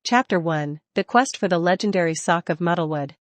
Chapter 1, The Quest for the Legendary Sock of Muddlewood.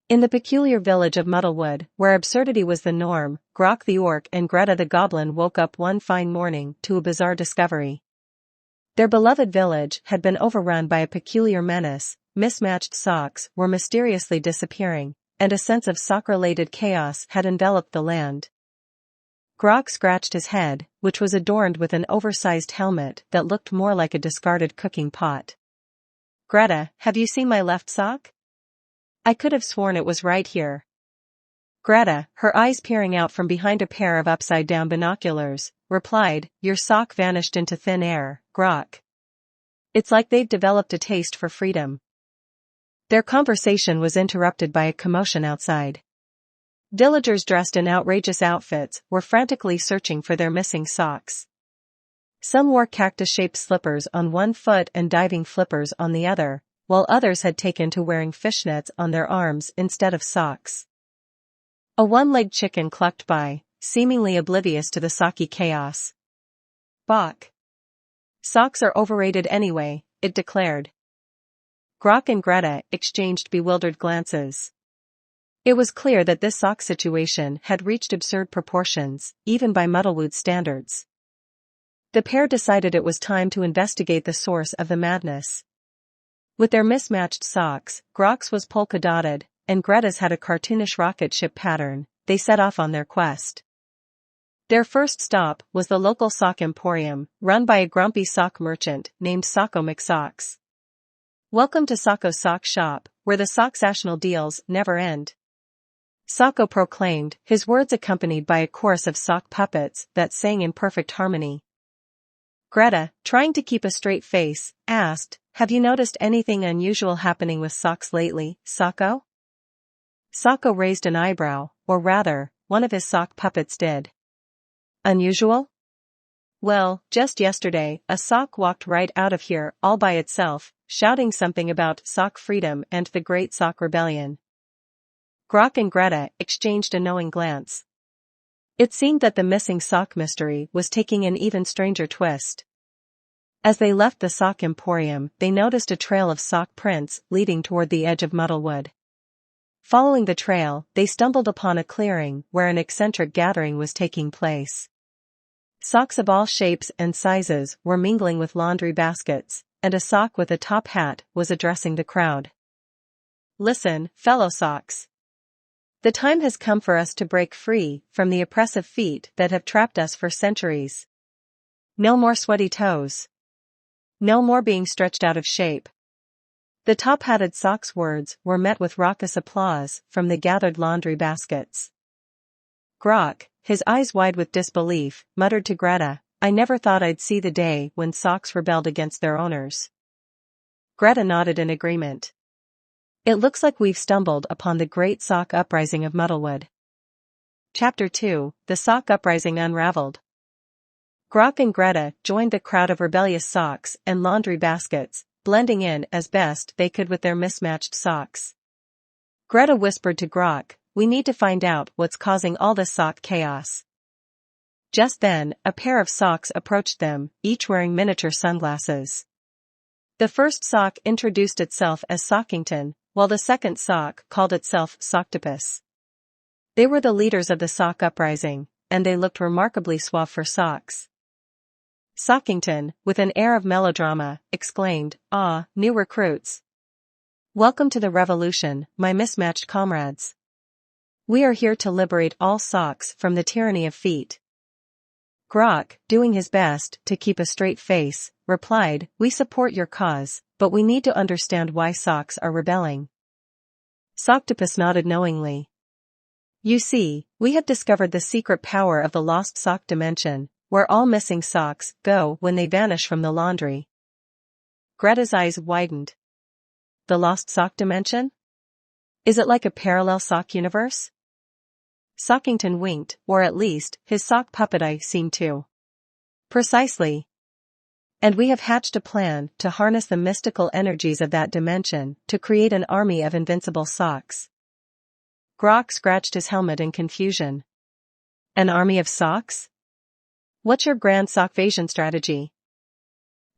In the peculiar village of Muddlewood, where absurdity was the norm, Grok the orc and Greta the goblin woke up one fine morning to a bizarre discovery. Their beloved village had been overrun by a peculiar menace, mismatched socks were mysteriously disappearing, and a sense of sock-related chaos had enveloped the land. Grok scratched his head, which was adorned with an oversized helmet that looked more like a discarded cooking pot. "Greta, have you seen my left sock? I could have sworn it was right here." Greta, her eyes peering out from behind a pair of upside-down binoculars, replied, "Your sock vanished into thin air, Grok. It's like they've developed a taste for freedom." Their conversation was interrupted by a commotion outside. Villagers dressed in outrageous outfits were frantically searching for their missing socks. Some wore cactus-shaped slippers on one foot and diving flippers on the other, while others had taken to wearing fishnets on their arms instead of socks. A one-legged chicken clucked by, seemingly oblivious to the socky chaos. "Bok. Socks are overrated anyway," it declared. Grok and Greta exchanged bewildered glances. It was clear that this sock situation had reached absurd proportions, even by Muddlewood standards. The pair decided it was time to investigate the source of the madness. With their mismatched socks, Grok's was polka-dotted, and Greta's had a cartoonish rocket ship pattern, they set off on their quest. Their first stop was the local sock emporium, run by a grumpy sock merchant named Socko McSocks. "Welcome to Socko's Sock Shop, where the sock-sational deals never end," Socko proclaimed, his words accompanied by a chorus of sock puppets that sang in perfect harmony. Greta, trying to keep a straight face, asked, "Have you noticed anything unusual happening with socks lately, Socko?" Socko raised an eyebrow, or rather, one of his sock puppets did. "Unusual? Well, just yesterday, a sock walked right out of here all by itself, shouting something about sock freedom and the Great Sock Rebellion." Grok and Greta exchanged a knowing glance. It seemed that the missing sock mystery was taking an even stranger twist. As they left the sock emporium, they noticed a trail of sock prints leading toward the edge of Muddlewood. Following the trail, they stumbled upon a clearing where an eccentric gathering was taking place. Socks of all shapes and sizes were mingling with laundry baskets, and a sock with a top hat was addressing the crowd. "Listen, fellow socks. The time has come for us to break free from the oppressive feet that have trapped us for centuries. No more sweaty toes. No more being stretched out of shape." The top-hatted sock's words were met with raucous applause from the gathered laundry baskets. Grok, his eyes wide with disbelief, muttered to Greta, "I never thought I'd see the day when socks rebelled against their owners." Greta nodded in agreement. "It looks like we've stumbled upon the great sock uprising of Muddlewood." Chapter 2, The Sock Uprising Unraveled. Grok and Greta joined the crowd of rebellious socks and laundry baskets, blending in as best they could with their mismatched socks. Greta whispered to Grok, "We need to find out what's causing all this sock chaos." Just then, a pair of socks approached them, each wearing miniature sunglasses. The first sock introduced itself as Sockington, while the second sock called itself Socktopus. They were the leaders of the sock uprising, and they looked remarkably suave for socks. Sockington, with an air of melodrama, exclaimed, "Ah, new recruits. Welcome to the revolution, my mismatched comrades. We are here to liberate all socks from the tyranny of feet." Grok, doing his best to keep a straight face, replied, "We support your cause, but we need to understand why socks are rebelling." Socktopus nodded knowingly. "You see, we have discovered the secret power of the lost sock dimension, where all missing socks go when they vanish from the laundry." Greta's eyes widened. "The lost sock dimension? Is it like a parallel sock universe?" Sockington winked, or at least, his sock puppet eye seemed to. "Precisely. And we have hatched a plan to harness the mystical energies of that dimension to create an army of invincible socks." Grok scratched his helmet in confusion. "An army of socks? What's your grand sockvasion strategy?"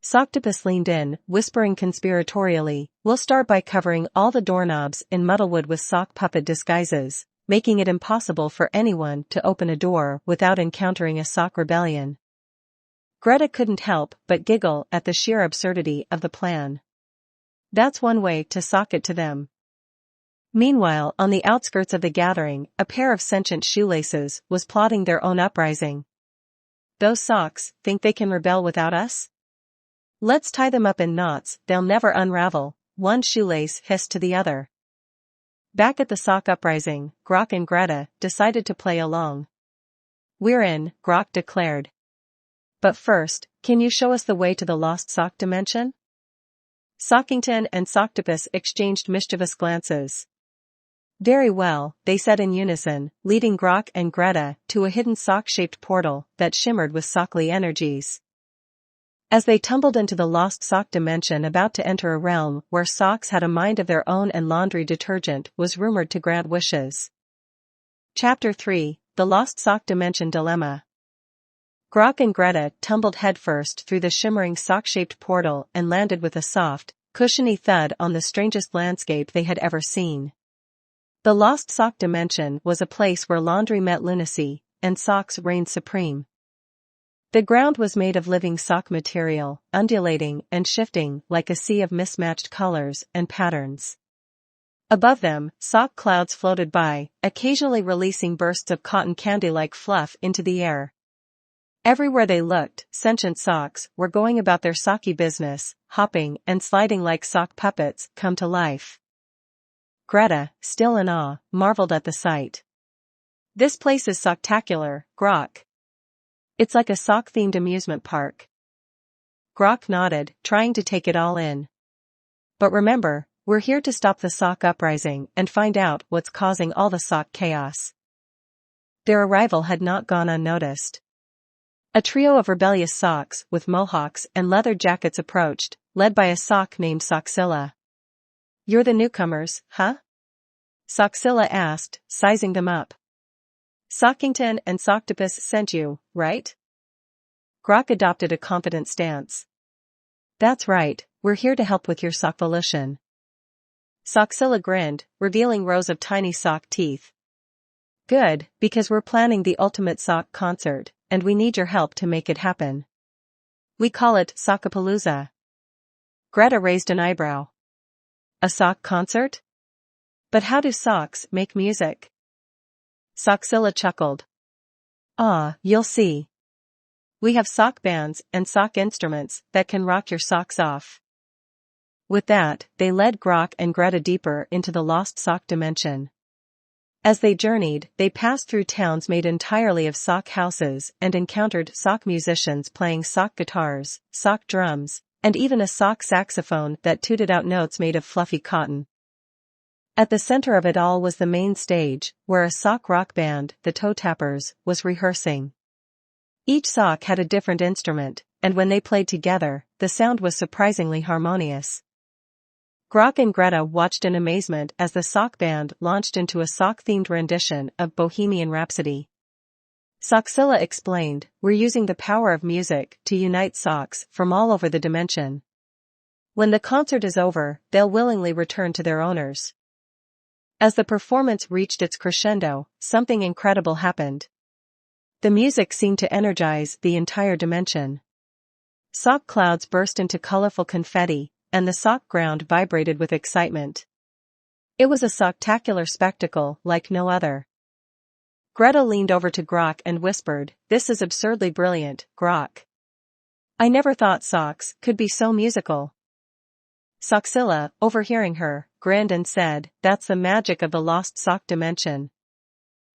Socktopus leaned in, whispering conspiratorially, "We'll start by covering all the doorknobs in Muddlewood with sock puppet disguises, making it impossible for anyone to open a door without encountering a sock rebellion." Greta couldn't help but giggle at the sheer absurdity of the plan. That's one way to sock it to them. Meanwhile, on the outskirts of the gathering, a pair of sentient shoelaces was plotting their own uprising. "Those socks think they can rebel without us? Let's tie them up in knots, they'll never unravel," one shoelace hissed to the other. Back at the sock uprising, Grok and Greta decided to play along. "We're in," Grok declared. "But first, can you show us the way to the lost sock dimension?" Sockington and Socktopus exchanged mischievous glances. "Very well," they said in unison, leading Grok and Greta to a hidden sock-shaped portal that shimmered with sockly energies. As they tumbled into the lost sock dimension, about to enter a realm where socks had a mind of their own and laundry detergent was rumored to grant wishes. Chapter 3: The Lost Sock Dimension Dilemma. Grok and Greta tumbled headfirst through the shimmering sock-shaped portal and landed with a soft, cushiony thud on the strangest landscape they had ever seen. The lost sock dimension was a place where laundry met lunacy, and socks reigned supreme. The ground was made of living sock material, undulating and shifting like a sea of mismatched colors and patterns. Above them, sock clouds floated by, occasionally releasing bursts of cotton candy-like fluff into the air. Everywhere they looked, sentient socks were going about their socky business, hopping and sliding like sock puppets come to life. Greta, still in awe, marveled at the sight. "This place is Socktacular, Grok. It's like a sock-themed amusement park." Grok nodded, trying to take it all in. "But remember, we're here to stop the sock uprising and find out what's causing all the sock chaos." Their arrival had not gone unnoticed. A trio of rebellious socks with mohawks and leather jackets approached, led by a sock named Socksilla. "You're the newcomers, huh?" Socksilla asked, sizing them up. "Sockington and Socktopus sent you, right?" Grok adopted a confident stance. "That's right, we're here to help with your sockvolution." Socksilla grinned, revealing rows of tiny sock teeth. "Good, because we're planning the ultimate sock concert, and we need your help to make it happen. We call it Sockapalooza." Greta raised an eyebrow. "A sock concert? But how do socks make music?" Socksilla chuckled. "Ah, you'll see. We have sock bands and sock instruments that can rock your socks off." With that, they led Grok and Greta deeper into the lost sock dimension. As they journeyed, they passed through towns made entirely of sock houses and encountered sock musicians playing sock guitars, sock drums, and even a sock saxophone that tooted out notes made of fluffy cotton. At the center of it all was the main stage, where a sock rock band, the Toe Tappers, was rehearsing. Each sock had a different instrument, and when they played together, the sound was surprisingly harmonious. Grok and Greta watched in amazement as the sock band launched into a sock-themed rendition of Bohemian Rhapsody. Socksilla explained, "We're using the power of music to unite socks from all over the dimension. When the concert is over, they'll willingly return to their owners." As the performance reached its crescendo, something incredible happened. The music seemed to energize the entire dimension. Sock clouds burst into colorful confetti, and the sock ground vibrated with excitement. It was a socktacular spectacle like no other. Greta leaned over to Grok and whispered, "This is absurdly brilliant, Grok. I never thought socks could be so musical." Socksilla, overhearing her, grinned and said, "That's the magic of the lost sock dimension.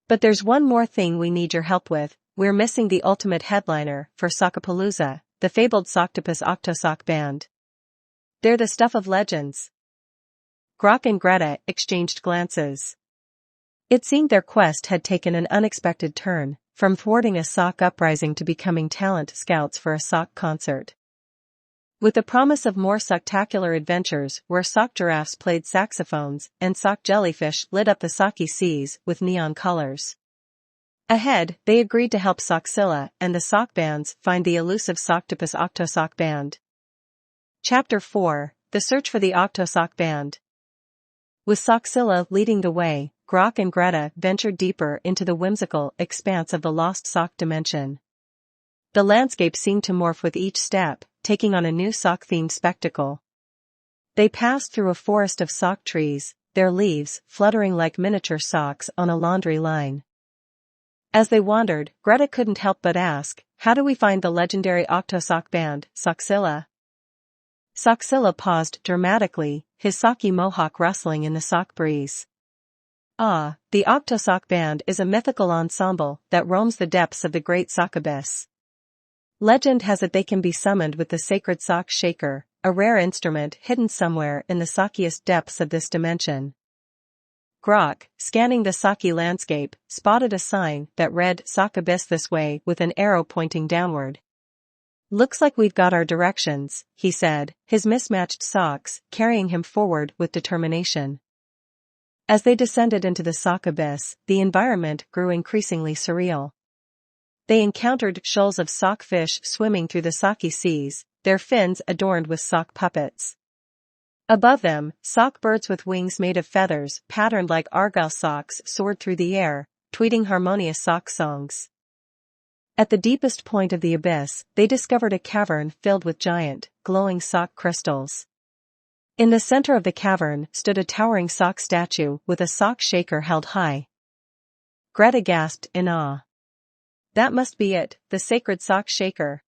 But there's one more thing we need your help with. We're missing the ultimate headliner for Sockapalooza, the fabled Socktopus Octo-Sock Band. They're the stuff of legends." Grok and Greta exchanged glances. It seemed their quest had taken an unexpected turn, from thwarting a sock uprising to becoming talent scouts for a sock concert. With the promise of more socktacular adventures where sock giraffes played saxophones and sock jellyfish lit up the socky seas with neon colors. Ahead, they agreed to help Socksilla and the sock bands find the elusive Socktopus Octo-Sock Band. Chapter 4, The Search for the Octo-Sock Band. With Sockzilla leading the way, Grok and Greta ventured deeper into the whimsical expanse of the lost sock dimension. The landscape seemed to morph with each step, taking on a new sock-themed spectacle. They passed through a forest of sock trees, their leaves fluttering like miniature socks on a laundry line. As they wandered, Greta couldn't help but ask, "How do we find the legendary Octo-Sock Band, Sockzilla?" Sockzilla paused dramatically, his socky mohawk rustling in the sock breeze. "Ah, the Octo-Sock Band is a mythical ensemble that roams the depths of the great sock abyss. Legend has it they can be summoned with the sacred sock shaker, a rare instrument hidden somewhere in the sockiest depths of this dimension." Grok, scanning the socky landscape, spotted a sign that read "Sock Abyss this way" with an arrow pointing downward. "Looks like we've got our directions," he said, his mismatched socks carrying him forward with determination. As they descended into the sock abyss, the environment grew increasingly surreal. They encountered shoals of sockfish swimming through the socky seas, their fins adorned with sock puppets. Above them, sock birds with wings made of feathers patterned like argyle socks soared through the air, tweeting harmonious sock songs. At the deepest point of the abyss, they discovered a cavern filled with giant, glowing sock crystals. In the center of the cavern stood a towering sock statue with a sock shaker held high. Greta gasped in awe. "That must be it, the sacred sock shaker."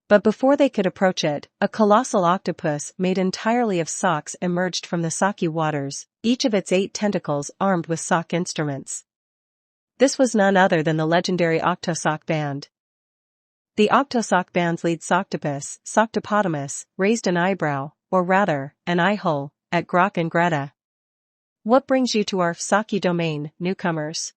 But before they could approach it, a colossal octopus made entirely of socks emerged from the socky waters, each of its 8 tentacles armed with sock instruments. This was none other than the legendary Octo-Sock Band. The Octo-Sock Band's lead Socktopus, Socktopotamus, raised an eyebrow, or rather, an eye-hole, at Grok and Greta. "What brings you to our socky domain, newcomers?"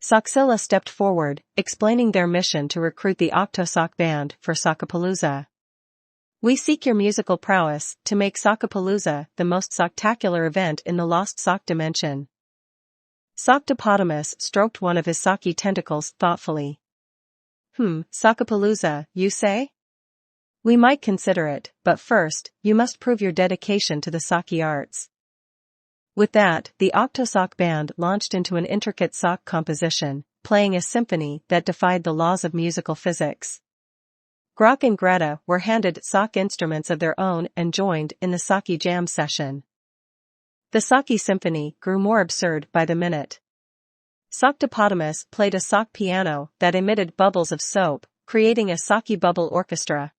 Sockzilla stepped forward, explaining their mission to recruit the Octo-Sock Band for Sockapalooza. "We seek your musical prowess to make Sockapalooza the most socktacular event in the lost sock dimension." Socktopotamus stroked one of his socky tentacles thoughtfully. Sockapalooza, you say? We might consider it, but first, you must prove your dedication to the socky arts." With that, the Octo-Sock Band launched into an intricate sock composition, playing a symphony that defied the laws of musical physics. Grok and Greta were handed sock instruments of their own and joined in the socky jam session. The socky symphony grew more absurd by the minute. Socktopotamus played a sock piano that emitted bubbles of soap, creating a socky bubble orchestra.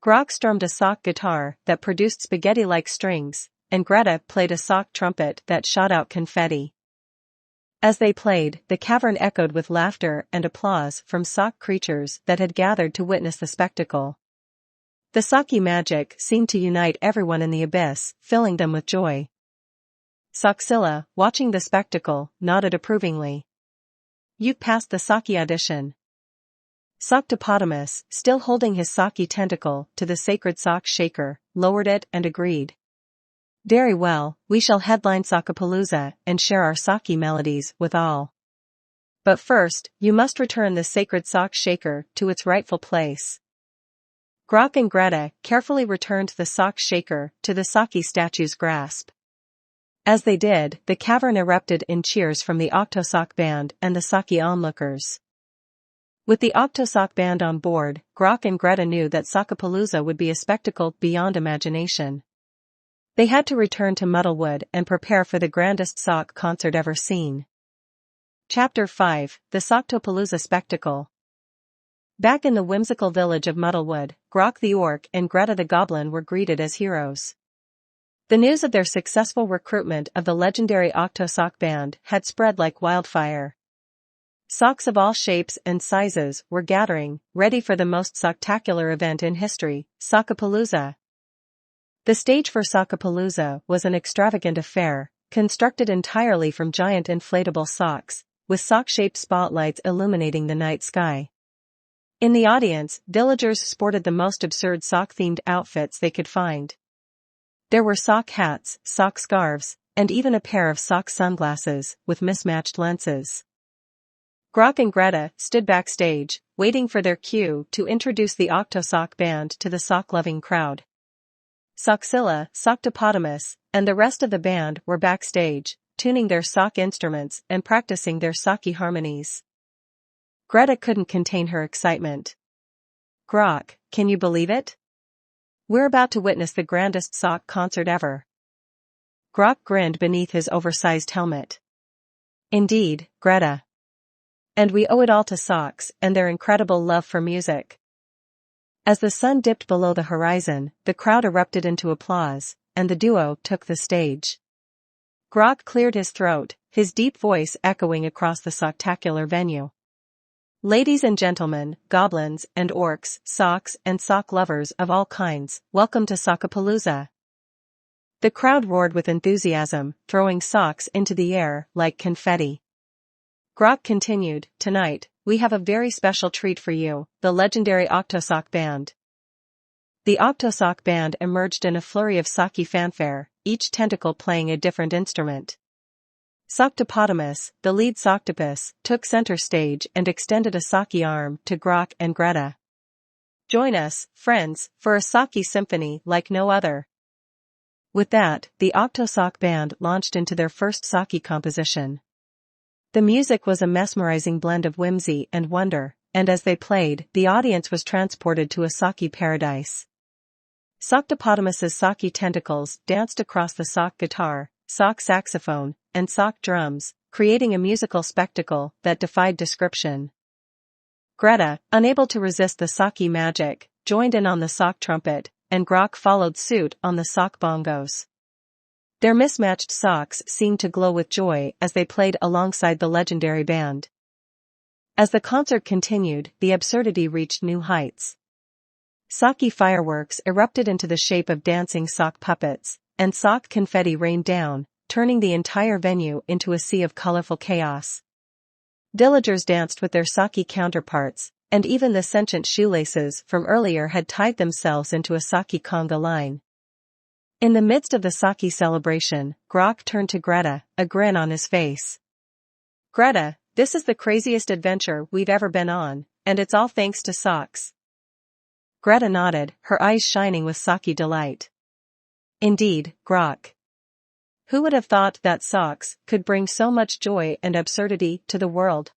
Grok strummed a sock guitar that produced spaghetti-like strings, and Greta played a sock trumpet that shot out confetti. As they played, the cavern echoed with laughter and applause from sock creatures that had gathered to witness the spectacle. The socky magic seemed to unite everyone in the abyss, filling them with joy. Sockzilla, watching the spectacle, nodded approvingly. "You've passed the socky audition." Socktopotamus, still holding his socky tentacle to the sacred sock shaker, lowered it and agreed. "Very well, we shall headline Sockapalooza and share our socky melodies with all. But first, you must return the sacred sock shaker to its rightful place." Grok and Greta carefully returned the sock shaker to the socky statue's grasp. As they did, the cavern erupted in cheers from the Octo-Sock Band and the socky onlookers. With the Octo-Sock Band on board, Grok and Greta knew that Sockapalooza would be a spectacle beyond imagination. They had to return to Muddlewood and prepare for the grandest sock concert ever seen. Chapter 5, The Sockapalooza Spectacle. Back in the whimsical village of Muddlewood, Grok the Orc and Greta the Goblin were greeted as heroes. The news of their successful recruitment of the legendary Octo-Sock Band had spread like wildfire. Socks of all shapes and sizes were gathering, ready for the most socktacular event in history, Sockapalooza. The stage for Sockapalooza was an extravagant affair, constructed entirely from giant inflatable socks, with sock-shaped spotlights illuminating the night sky. In the audience, villagers sported the most absurd sock-themed outfits they could find. There were sock hats, sock scarves, and even a pair of sock sunglasses with mismatched lenses. Grok and Greta stood backstage, waiting for their cue to introduce the Octo-Sock Band to the sock-loving crowd. Socksilla, Socktapotamus, and the rest of the band were backstage, tuning their sock instruments and practicing their socky harmonies. Greta couldn't contain her excitement. "Grok, can you believe it? We're about to witness the grandest sock concert ever." Grok grinned beneath his oversized helmet. "Indeed, Greta. And we owe it all to socks and their incredible love for music." As the sun dipped below the horizon, the crowd erupted into applause, and the duo took the stage. Grok cleared his throat, his deep voice echoing across the Socktacular venue. "Ladies and gentlemen, goblins and orcs, socks and sock lovers of all kinds, welcome to Sockapalooza." The crowd roared with enthusiasm, throwing socks into the air like confetti. Grok continued, "Tonight, we have a very special treat for you, the legendary Octo-Sock Band." The Octo-Sock Band emerged in a flurry of socky fanfare, each tentacle playing a different instrument. Socktapotamus, the lead Socktopus, took center stage and extended a socky arm to Grok and Greta. "Join us, friends, for a socky symphony like no other." With that, the Octo-Sock Band launched into their first socky composition. The music was a mesmerizing blend of whimsy and wonder, and as they played, the audience was transported to a socky paradise. Socktapotamus's socky tentacles danced across the sock guitar, sock saxophone, and sock drums, creating a musical spectacle that defied description. Greta, unable to resist the socky magic, joined in on the sock trumpet, and Grok followed suit on the sock bongos. Their mismatched socks seemed to glow with joy as they played alongside the legendary band. As the concert continued, the absurdity reached new heights. Socky fireworks erupted into the shape of dancing sock puppets, and sock confetti rained down, turning the entire venue into a sea of colorful chaos. Villagers danced with their socky counterparts, and even the sentient shoelaces from earlier had tied themselves into a socky conga line. In the midst of the socky celebration, Grok turned to Greta, a grin on his face. "Greta, this is the craziest adventure we've ever been on, and it's all thanks to socks." Greta nodded, her eyes shining with socky delight. "Indeed, Grok. Who would have thought that socks could bring so much joy and absurdity to the world?"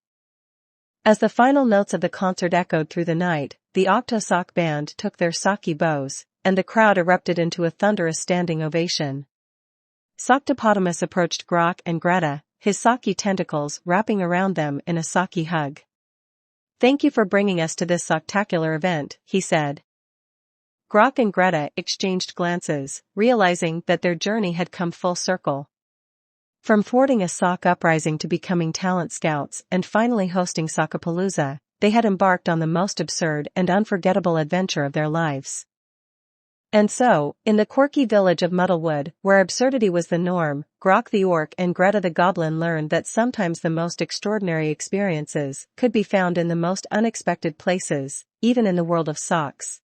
As the final notes of the concert echoed through the night, the Octo-Sock Band took their socky bows, and the crowd erupted into a thunderous standing ovation. Socktapotamus approached Grok and Greta, his socky tentacles wrapping around them in a socky hug. "Thank you for bringing us to this Socktacular event," he said. Grok and Greta exchanged glances, realizing that their journey had come full circle. From thwarting a sock uprising to becoming talent scouts and finally hosting Sockapalooza, they had embarked on the most absurd and unforgettable adventure of their lives. And so, in the quirky village of Muddlewood, where absurdity was the norm, Grok the orc and Greta the goblin learned that sometimes the most extraordinary experiences could be found in the most unexpected places, even in the world of socks.